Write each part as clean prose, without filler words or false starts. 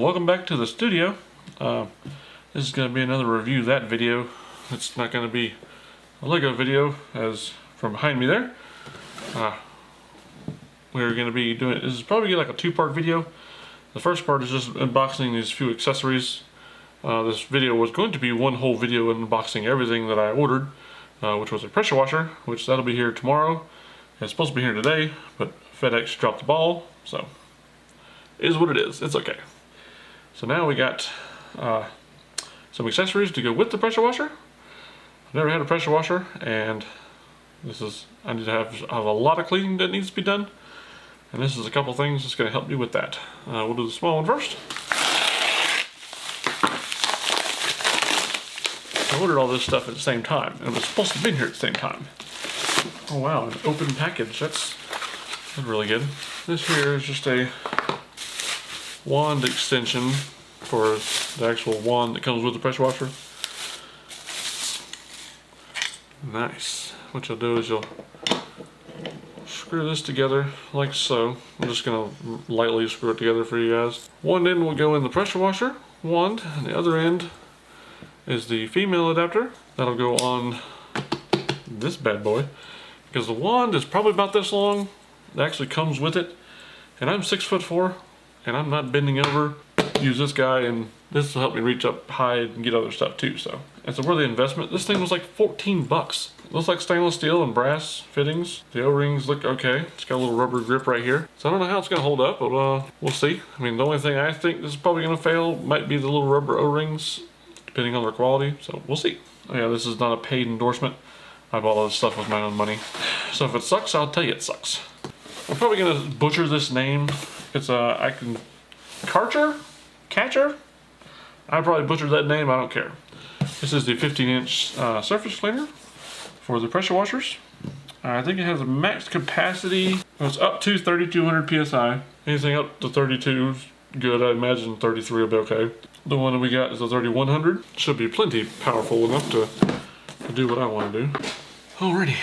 and welcome back to the studio. This is going to be another review of that video. It's not going to be a Lego video as from behind me there. We're going to be doing, this is probably like a two-part video. The first part is just unboxing these few accessories. This video was going to be one whole video unboxing everything that I ordered, which was a pressure washer, which that'll be here tomorrow. It's supposed to be here today, but FedEx dropped the ball, so it is what it is. It's okay. So now we got some accessories to go with the pressure washer. I've never had a pressure washer, and I need to have a lot of cleaning that needs to be done, and this is a couple things that's going to help me with that. We'll do the small one first. I ordered all this stuff at the same time, and it was supposed to be here at the same time. Oh wow, an open package. That's really good. This here is just a wand extension for the actual wand that comes with the pressure washer. Nice. What you'll do is you'll screw this together like so. I'm just going to lightly screw it together for you guys. One end will go in the pressure washer wand, and the other end is the female adapter. That'll go on this bad boy, because the wand is probably about this long. It actually comes with it, and I'm 6'4", and I'm not bending over. Use this guy, and this will help me reach up high and get other stuff too. So it's a worthy investment. This thing was like 14 bucks. It looks like stainless steel and brass fittings. The O-rings look okay. It's got a little rubber grip right here. So I don't know how it's gonna hold up, but we'll see. I mean, the only thing I think this is probably gonna fail might be the little rubber O-rings, depending on their quality. So we'll see. Oh yeah, this is not a paid endorsement. I bought all this stuff with my own money. So if it sucks, I'll tell you it sucks. I'm probably gonna butcher this name. It's Catcher? I probably butchered that name, I don't care. This is the 15-inch surface cleaner for the pressure washers. I think it has a max capacity. It's up to 3,200 psi. Anything up to 32 is good. I imagine 33 will be okay. The one that we got is a 3,100. Should be plenty powerful enough to do what I want to do. Alrighty.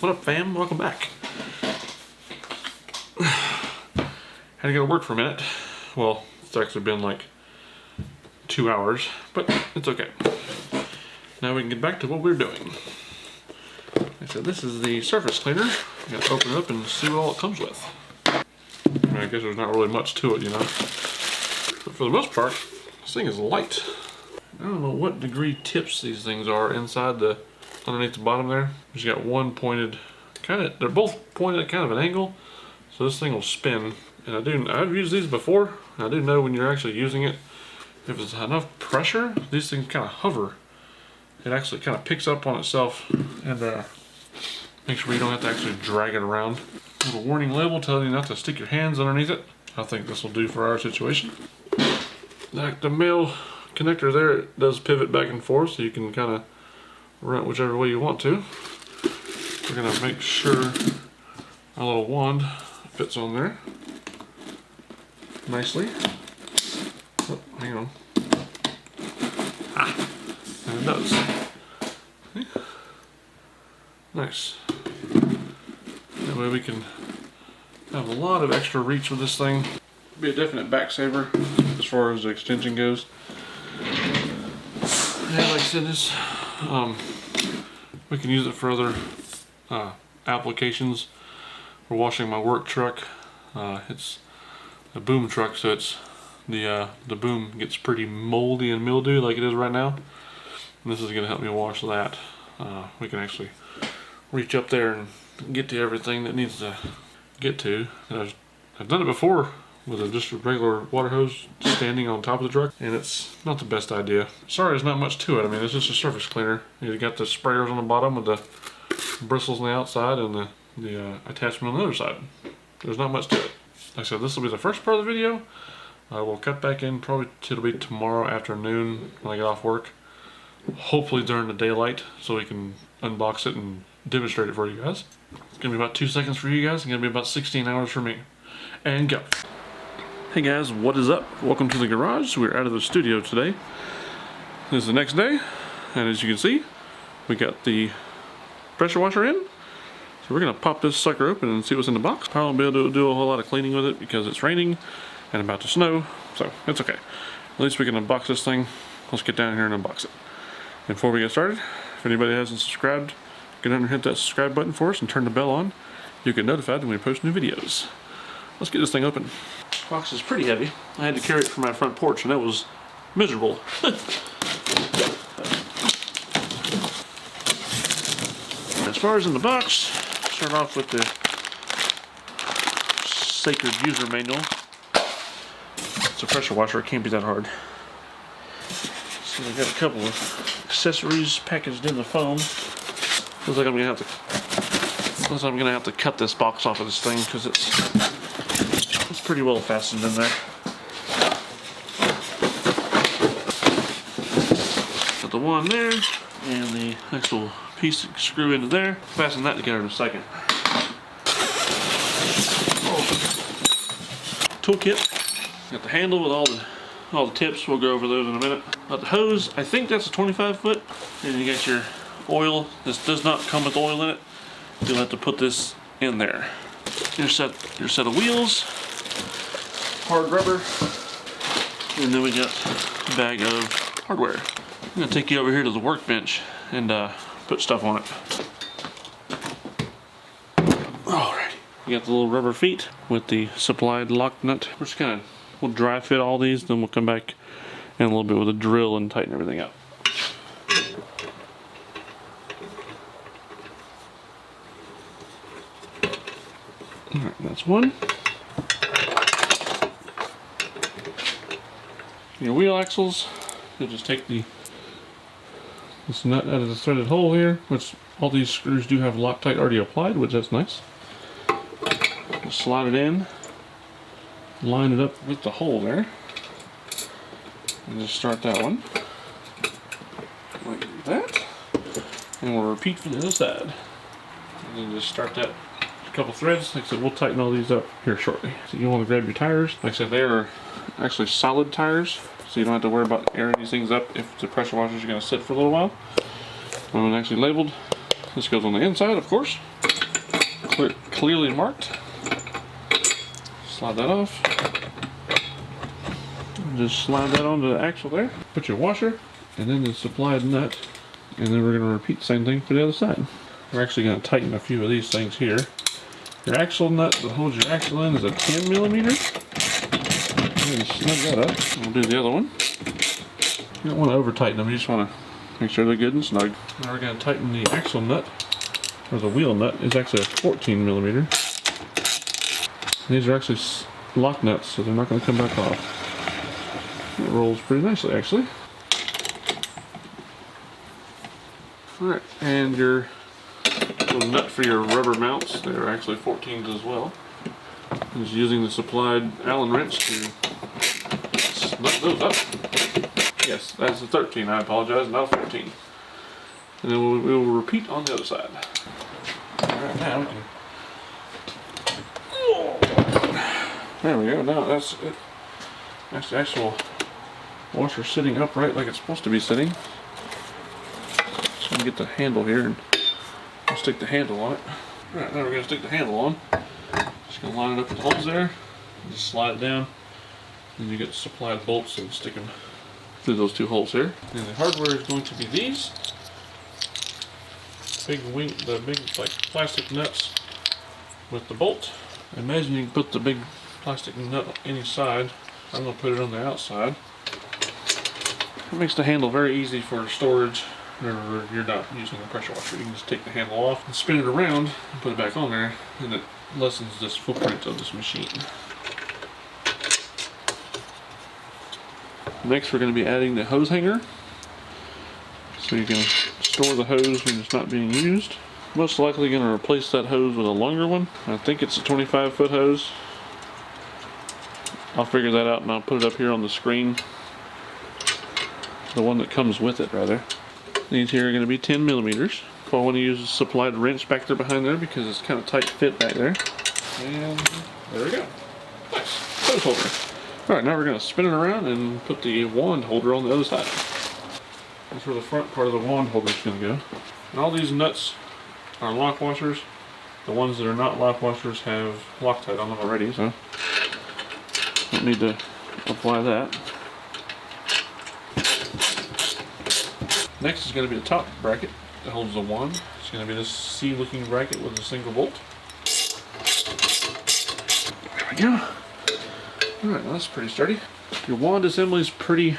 What up, fam? Welcome back. Had to go to work for a minute. Well, it's actually been like 2 hours, but it's okay. Now we can get back to what we're doing. Like I said, this is the surface cleaner. I'm gonna open it up and see what all it comes with. I mean, I guess there's not really much to it, you know. But for the most part, this thing is light. I don't know what degree tips these things are inside underneath the bottom there. Just got one pointed, they're both pointed at kind of an angle, so this thing will spin. And I've used these before. I do know when you're actually using it, if it's enough pressure, these things kind of hover. It actually kind of picks up on itself and makes sure you don't have to actually drag it around. A little warning label telling you not to stick your hands underneath it. I think this will do for our situation. Like the male connector there, it does pivot back and forth, so you can kind of run it whichever way you want to. We're going to make sure our little wand fits on there nicely. Oh, hang on. And it does. See? Nice. That way we can have a lot of extra reach with this thing. Be a definite back saver as far as the extension goes. And like I said, this we can use it for other applications. For washing my work truck. It's a boom truck, so it's the boom gets pretty moldy and mildew like it is right now. And this is going to help me wash that. We can actually reach up there and get to everything that needs to get to. And I've done it before with just a regular water hose standing on top of the truck, and it's not the best idea. Sorry, there's not much to it. I mean, it's just a surface cleaner. You got the sprayers on the bottom with the bristles on the outside and the attachment on the other side. There's not much to it. Like I said, this will be the first part of the video. We'll cut back in probably it'll be tomorrow afternoon when I get off work. Hopefully during the daylight, so we can unbox it and demonstrate it for you guys. It's gonna be about 2 seconds for you guys. It's gonna be about 16 hours for me. And go. Hey guys, what is up? Welcome to the garage. We're out of the studio today. This is the next day, and as you can see, we got the pressure washer in. So we're going to pop this sucker open and see what's in the box. Probably won't be able to do a whole lot of cleaning with it because it's raining and about to snow. So it's okay. At least we can unbox this thing. Let's get down here and unbox it. And before we get started, if anybody hasn't subscribed, get down and hit that subscribe button for us and turn the bell on. You get notified when we post new videos. Let's get this thing open. This box is pretty heavy. I had to carry it from my front porch and it was miserable. As far as in the box, start off with the sacred user manual. It's a pressure washer, it can't be that hard. So we got a couple of accessories packaged in the foam. Looks like I'm gonna have to cut this box off of this thing because it's pretty well fastened in there. Got the one there and the actual piece to screw into there. Fasten that together in a second. Toolkit. Got the handle with all the tips. We'll go over those in a minute. Got the hose. I think that's a 25 foot. And you got your oil. This does not come with oil in it. You'll have to put this in there. Your set of wheels, hard rubber, and then we got a bag of hardware. I'm gonna take you over here to the workbench and put stuff on it. Alrighty. You got the little rubber feet with the supplied lock nut. We're just gonna, we'll dry fit all these, then we'll come back in a little bit with a drill and tighten everything up. Alright, that's one. Your wheel axles, you'll just take this nut out of the threaded hole here, which all these screws do have Loctite already applied, which that's nice. Just slide it in, line it up with the hole there, and just start that one like that, and we'll repeat for the other side. And then just start that. A couple threads. Like I said, we'll tighten all these up here shortly. So you want to grab your tires. Like I said, they are actually solid tires, so you don't have to worry about airing these things up if the pressure washers are going to sit for a little while. When it's actually labeled, this goes on the inside, of course. Clearly marked. Slide that off. And just slide that onto the axle there. Put your washer, and then the supplied nut, and then we're going to repeat the same thing for the other side. We're actually going to tighten a few of these things here. Your axle nut that holds your axle in is a 10 millimeter. And snug that up. We'll do the other one. You don't want to over tighten them, you just want to make sure they're good and snug. Now we're going to tighten the axle nut, or the wheel nut is actually a 14 millimeter. These are actually lock nuts, so they're not going to come back off. It rolls pretty nicely, actually. Alright, and your little nut for your rubber mounts, they're actually 14s as well. Just using the supplied Allen wrench to nut those up. Yes, that's a 13, I apologize, not a 14. And then we will repeat on the other side. Alright, now we can... There we go, now that's it. That's the actual washer sitting upright like it's supposed to be sitting. So we can get the handle here and we'll stick the handle on it. Alright, now we're going to stick the handle on. Just going to line it up with the holes there. Just slide it down. And you get the supplied bolts and stick them through those two holes here. And the hardware is going to be these. The big like plastic nuts with the bolt. I imagine you can put the big plastic nut on any side. I'm going to put it on the outside. It makes the handle very easy for storage. Whenever you're not using a pressure washer, you can just take the handle off and spin it around and put it back on there, and it lessens this footprint of this machine. Next, we're going to be adding the hose hanger, so you can store the hose when it's not being used. Most likely going to replace that hose with a longer one. I think it's a 25-foot hose. I'll figure that out and I'll put it up here on the screen. The one that comes with it, rather. These here are going to be 10 millimeters. So I want to use a supplied wrench back there behind there because it's kind of tight fit back there. And there we go. Nice. Hose holder. Alright, now we're going to spin it around and put the wand holder on the other side. That's where the front part of the wand holder is going to go. And all these nuts are lock washers. The ones that are not lock washers have Loctite on them already, so don't need to apply that. Next is going to be the top bracket that holds the wand. It's going to be this C-looking bracket with a single bolt. There we go. Alright, that's pretty sturdy. Your wand assembly is pretty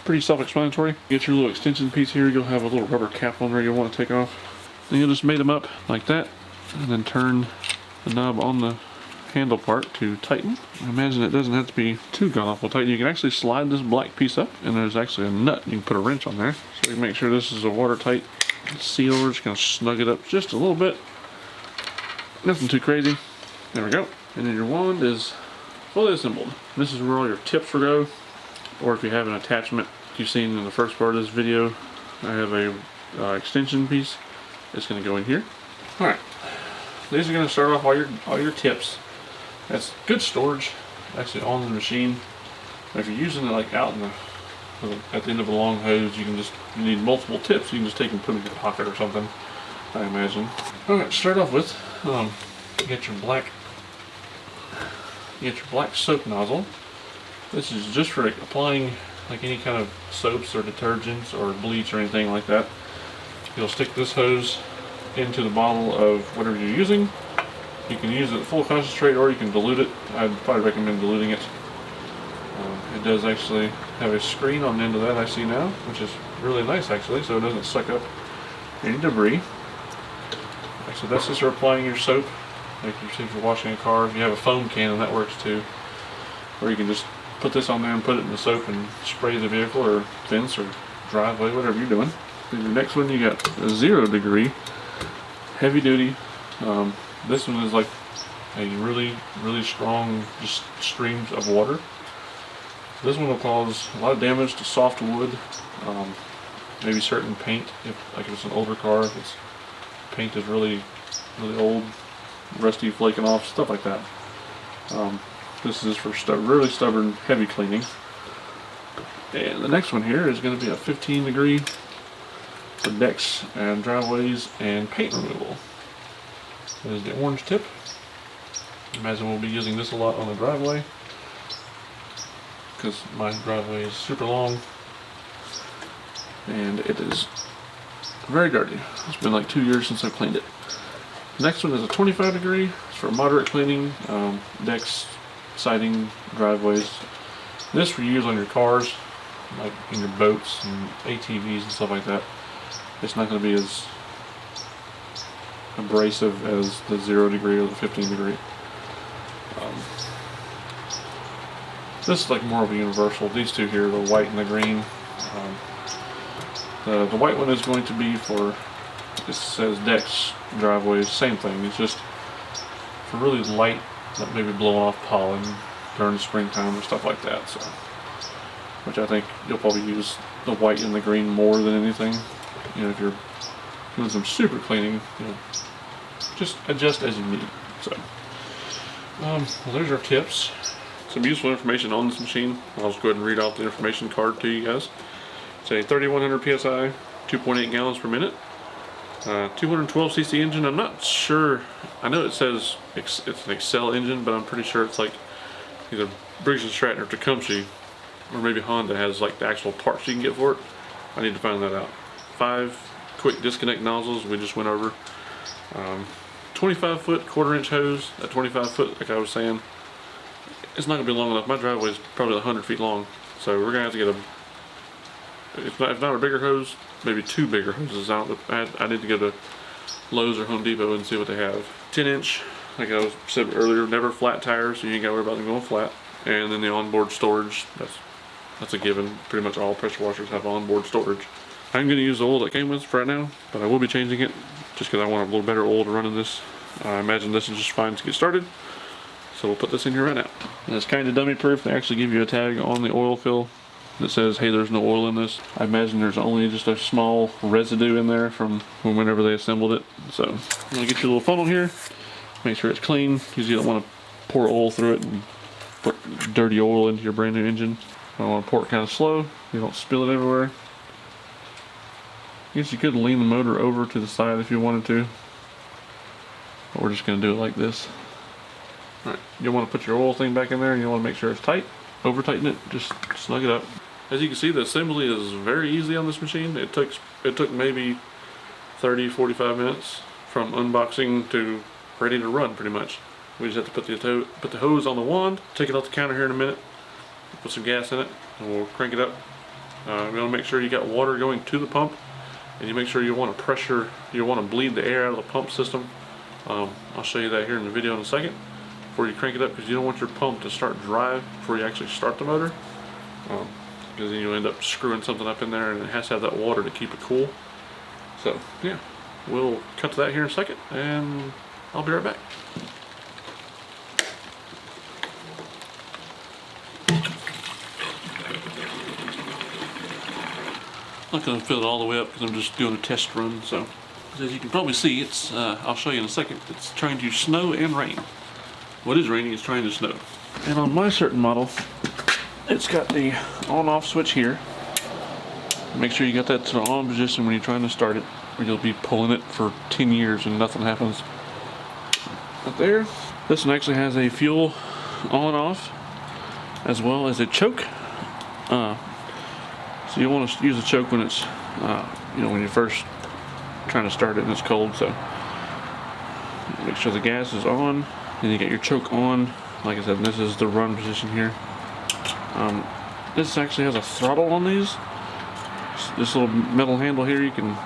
self-explanatory. Get your little extension piece here. You'll have a little rubber cap on there you'll want to take off. Then you'll just mate them up like that, and then turn the knob on the handle part to tighten. I imagine it doesn't have to be too god awful tight. You can actually slide this black piece up, and there's actually a nut. You can put a wrench on there. So you can make sure this is a watertight seal. We're just going to snug it up just a little bit. Nothing too crazy. There we go. And then your wand is fully assembled. This is where all your tips will go, or if you have an attachment you've seen in the first part of this video, I have a extension piece. It's going to go in here. All right, these are going to start off all your tips. That's good storage, actually on the machine. If you're using it like out in the at the end of a long hose, you need multiple tips. You can just take and put them in your pocket or something, I imagine. All right, start off with you get your black soap nozzle. This is just for applying like any kind of soaps or detergents or bleach or anything like that. You'll stick this hose into the bottle of whatever you're using. You can use it full concentrate or you can dilute it. I'd probably recommend diluting it. It does actually have a screen on the end of that I see now, which is really nice actually, so it doesn't suck up any debris. So that's just for applying your soap. Like if you're washing a car, if you have a foam can, that works too. Or you can just put this on there and put it in the soap and spray the vehicle or fence or driveway, whatever you're doing. Then the next one, you got a 0 degree heavy duty. This one is like a really strong just streams of water. This one will cause a lot of damage to soft wood, maybe certain paint, if it's an older car, if its paint is really old, rusty, flaking off, stuff like that. This is for really stubborn, heavy cleaning. And the next one here is going to be a 15 degree for decks and driveways and paint removal. There's the orange tip. Imagine we'll be using this a lot on the driveway because my driveway is super long and it is very dirty. It's been like 2 years since I cleaned it. The next one is a 25 degree. It's for moderate cleaning, decks, siding, driveways. This we use on your cars, like in your boats and ATVs and stuff like that. It's not going to be as abrasive as the 0 degree or the 15 degree. This is like more of a universal. These two here, the white and the green. The white one is going to be for, it says decks, driveways, same thing. It's just for really light, like maybe blowing off pollen during the springtime or stuff like that. So, which I think you'll probably use the white and the green more than anything. You know, if you're doing some super cleaning, you know, just adjust as you need. So, well, there's our tips. Some useful information on this machine. I'll just go ahead and read off the information card to you guys. It's a 3100 psi, 2.8 gallons per minute, 212 cc engine. I'm not sure. I know it says it's an Excell engine, but I'm pretty sure it's like either Briggs & Stratton or Tecumseh, or maybe Honda has like the actual parts you can get for it. I need to find that out. 5 quick disconnect nozzles we just went over. 25 foot 1/4 inch hose. At 25 foot, like I was saying, it's not gonna be long enough. My driveway is probably 100 feet long, so we're gonna have to get if not a bigger hose, maybe 2 bigger hoses out. I need to go to Lowe's or Home Depot and see what they have. 10 inch, like I said earlier, never flat tires, so you ain't gotta worry about them going flat. And then the onboard storage, that's a given. Pretty much all pressure washers have onboard storage. I'm going to use the oil that came with for right now, but I will be changing it just because I want a little better oil to run in this. I imagine this is just fine to get started. So we'll put this in here right now. And it's kind of dummy proof. They actually give you a tag on the oil fill that says, hey, there's no oil in this. I imagine there's only just a small residue in there from whenever they assembled it. So I'm going to get your little funnel here. Make sure it's clean because you don't want to pour oil through it and put dirty oil into your brand new engine. I want to pour it kind of slow. You don't spill it everywhere. I guess you could lean the motor over to the side if you wanted to. But we're just going to do it like this. Alright, you'll want to put your oil thing back in there and you want to make sure it's tight. over tighten it, just snug it up. As you can see, the assembly is very easy on this machine. It took maybe 30-45 minutes from unboxing to ready to run pretty much. We just have to put the hose on the wand, take it off the counter here in a minute, put some gas in it, and we'll crank it up. We want to make sure you got water going to the pump, and you make sure you want to bleed the air out of the pump system. I'll show you that here in the video in a second before you crank it up, because you don't want your pump to start dry before you actually start the motor, because then you'll end up screwing something up in there, and it has to have that water to keep it cool. So yeah, we'll cut to that here in a second, and I'll be right back. I'm not going to fill it all the way up because I'm just doing a test run. So as you can probably see, it's I'll show you in a second, it's trying to snow and rain. What is raining is trying to snow. And on my certain model, it's got the on-off switch here. Make sure you got that to the on position when you're trying to start it, or you'll be pulling it for 10 years and nothing happens. Right there. This one actually has a fuel on-off as well as a choke. So you want to use a choke when it's, when you're first trying to start it and it's cold. So make sure the gas is on, and you get your choke on. Like I said, this is the run position here. This actually has a throttle on these. This little metal handle here, you can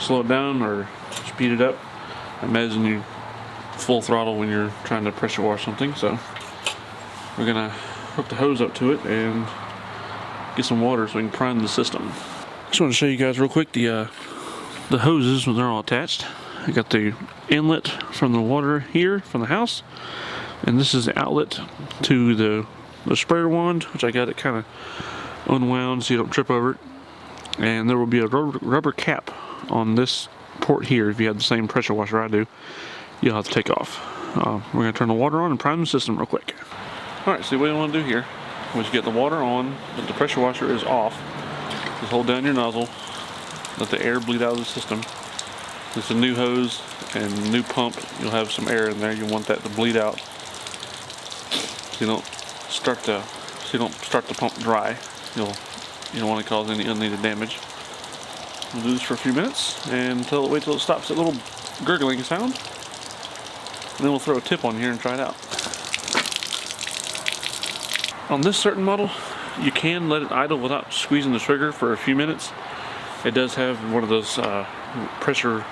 slow it down or speed it up. Imagine you full throttle when you're trying to pressure wash something. So we're gonna hook the hose up to it and get some water so we can prime the system. Just want to show you guys real quick the hoses when they're all attached. I got the inlet from the water here from the house, and this is the outlet to the sprayer wand, which I got it kind of unwound so you don't trip over it. And there will be a rubber cap on this port here. If you have the same pressure washer I do, you'll have to take off. We're going to turn the water on and prime the system real quick. Alright, so what you want to do here is you get the water on, but the pressure washer is off. Just hold down your nozzle, let the air bleed out of the system. It's a new hose and new pump. You'll have some air in there. You want that to bleed out so you don't start the pump dry. You don't want to cause any unneeded damage. We'll do this for a few minutes and wait till it stops that little gurgling sound. And then we'll throw a tip on here and try it out. On this certain model, you can let it idle without squeezing the trigger for a few minutes. It does have one of those pressure,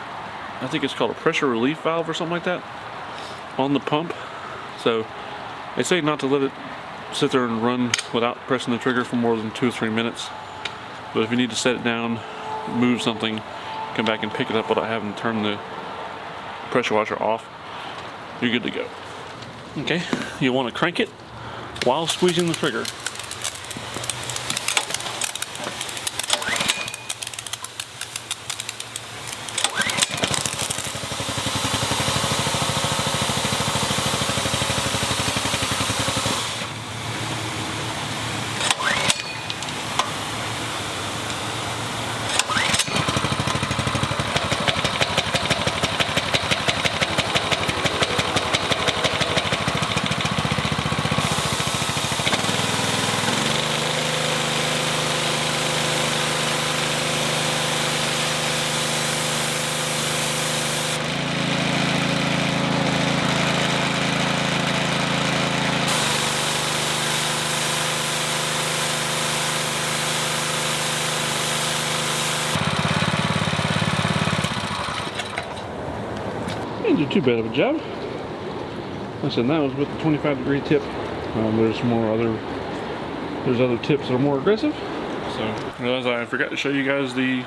I think it's called a pressure relief valve or something like that, on the pump. So they say not to let it sit there and run without pressing the trigger for more than 2 or 3 minutes. But if you need to set it down, move something, come back and pick it up without having to turn the pressure washer off, you're good to go. Okay, you want to crank it while squeezing the trigger. Didn't do too bad of a job. Like I said, that was with the 25-degree tip. There's other tips that are more aggressive. So I realized I forgot to show you guys the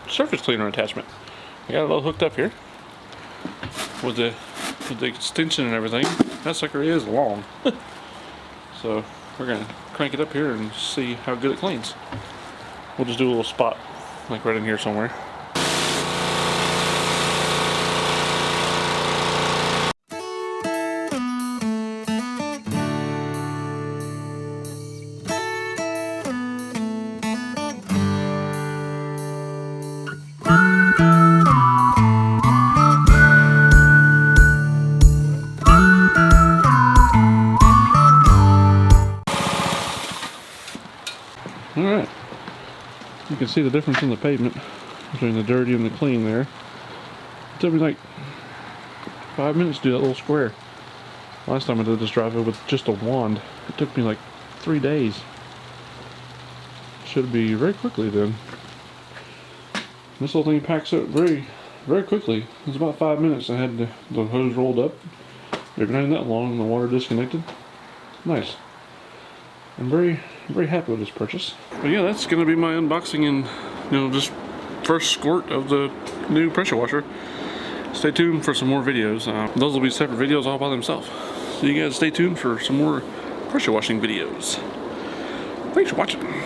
surface cleaner attachment. I got it all hooked up here with the extension and everything. That sucker is long. So we're gonna crank it up here and see how good it cleans. We'll just do a little spot like right in here somewhere. You can see the difference in the pavement between the dirty and the clean there. It took me like 5 minutes to do that little square. Last time I did this driveway with just a wand, it took me like 3 days. Should be very quickly then. This little thing packs up very, very quickly. It's about 5 minutes. I had the hose rolled up. Maybe not even that long. The water disconnected. Nice. I'm very, very happy with this purchase. But yeah, that's gonna be my unboxing and just first squirt of the new pressure washer. Stay tuned for some more videos. Those will be separate videos all by themselves. So you guys stay tuned for some more pressure washing videos. Thanks for watching.